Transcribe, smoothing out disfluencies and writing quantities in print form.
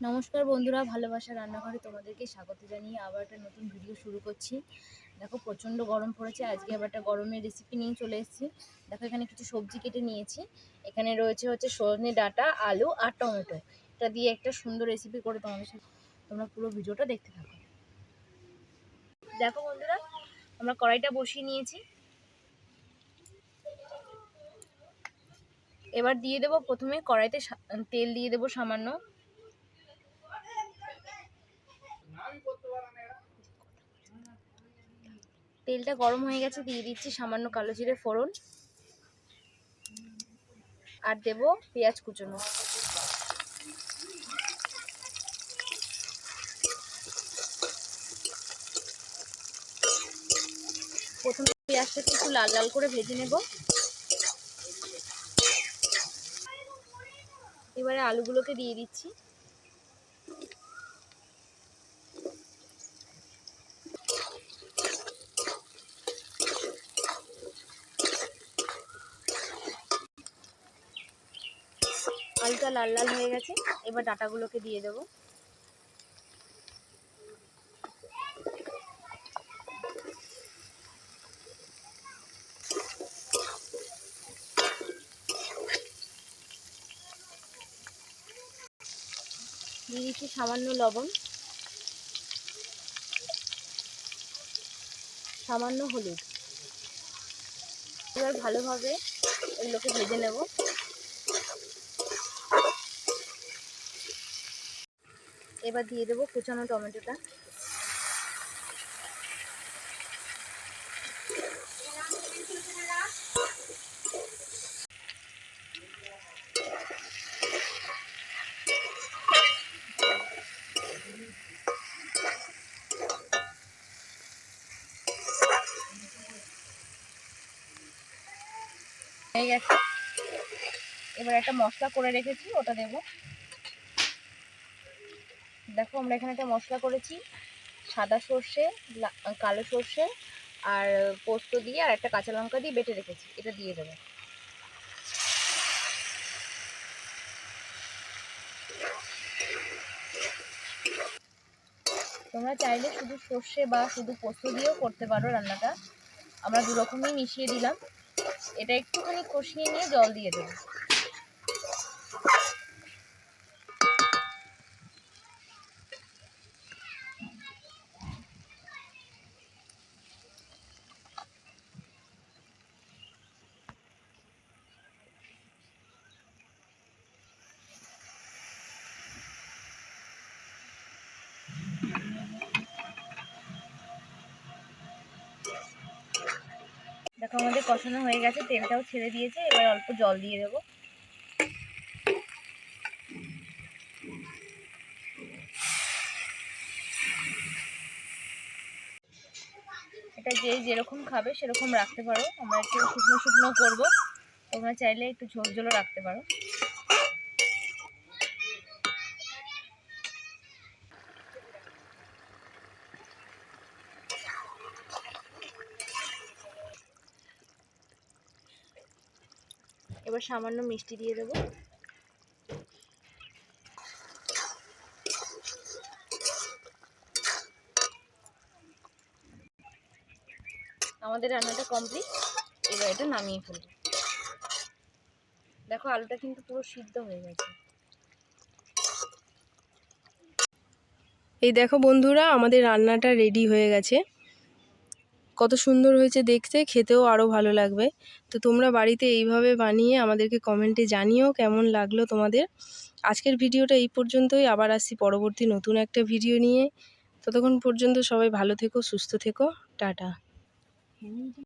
নমস্কার বন্ধুরা, ভালোবাসা রান্নাঘরে তোমাদেরকে স্বাগত জানিয়ে আবার একটা নতুন ভিডিও শুরু করছি। দেখো প্রচণ্ড গরম পড়েছে, আজকে আবার একটা গরমের রেসিপি নিয়ে চলে এসেছি। দেখো এখানে কিছু সবজি কেটে নিয়েছি। এখানে রয়েছে সজনে ডাঁটা, আলু আর টমেটো। এটা দিয়ে একটা সুন্দর রেসিপি করে তোমাদের সাথে, তোমরা পুরো ভিডিওটা দেখতে থাকো। দেখো বন্ধুরা, আমরা কড়াইটা বসিয়ে নিয়েছি। এবার দিয়ে দেবো, প্রথমে কড়াইতে তেল দিয়ে দেবো সামান্য। তেলটা গরম হয়ে গেছে, দিয়ে দিচ্ছি সামান্য কালো জিরে ফোড়ন আর দেব পেঁয়াজ কুচনো। প্রথমে পেঁয়াজটাকে একটু লাল লাল করে ভেজে নেব। এবারে আলুগুলোকে দিয়ে দিচ্ছি। আলুটা লাল লাল হয়ে গেছে, এবার ডাঁটাগুলোকে দিয়ে দেব। দিয়ে দিচ্ছি সামান্য লবণ, সামান্য হলুদ। এবার ভালোভাবে এগুলোকে ভেজে নেব। এবার দিয়ে দেবো কুচানো টমেটোটা। হয়ে গেছে, এবার একটা মশলা করে রেখেছি, ওটা দেব। দেখো আমরা এখানে একটা মশলা করেছি, সাদা সর্ষে, কালো সর্ষে আর পোস্ত দিয়ে আর একটা কাঁচা লঙ্কা দিয়ে বেটে রেখেছি, এটা দিয়ে দেবো। তোমরা চাইলে শুধু সর্ষে বা শুধু পোস্ত দিয়েও করতে পারো রান্নাটা। আমরা দু রকমই মিশিয়ে দিলাম। এটা একটুখানি কষিয়ে নিয়ে জল দিয়ে দেবো। দেখো আমাদের কষানো হয়ে গেছে, তেলটাও ছেড়ে দিয়েছে। এবার অল্প জল দিয়ে দেবো। এটা যে যেরকম খাবে সেরকম রাখতে পারো। আমরা একটু শুকনো শুকনো করবো, তোমরা চাইলে একটু ঝোল ঝোলও রাখতে পারো। এবার সামান্য মিষ্টি দিয়ে দেবো। আমাদের রান্নাটা কমপ্লিট, এবার এটা নামিয়ে ফেলবো। দেখো আলুটা কিন্তু পুরো সিদ্ধ হয়ে গেছে। এই দেখো বন্ধুরা, আমাদের রান্নাটা রেডি হয়ে গেছে। কত সুন্দর হয়েছে দেখতে, খেতেও আরও ভালো লাগবে। তো তোমরা বাড়িতে এইভাবে বানিয়ে আমাদেরকে কমেন্টে জানিও কেমন লাগলো তোমাদের। আজকের ভিডিওটা এই পর্যন্তই, আবার আসছি পরবর্তী নতুন একটা ভিডিও নিয়ে। ততক্ষণ পর্যন্ত সবাই ভালো থেকো, সুস্থ থেকো, টাটা।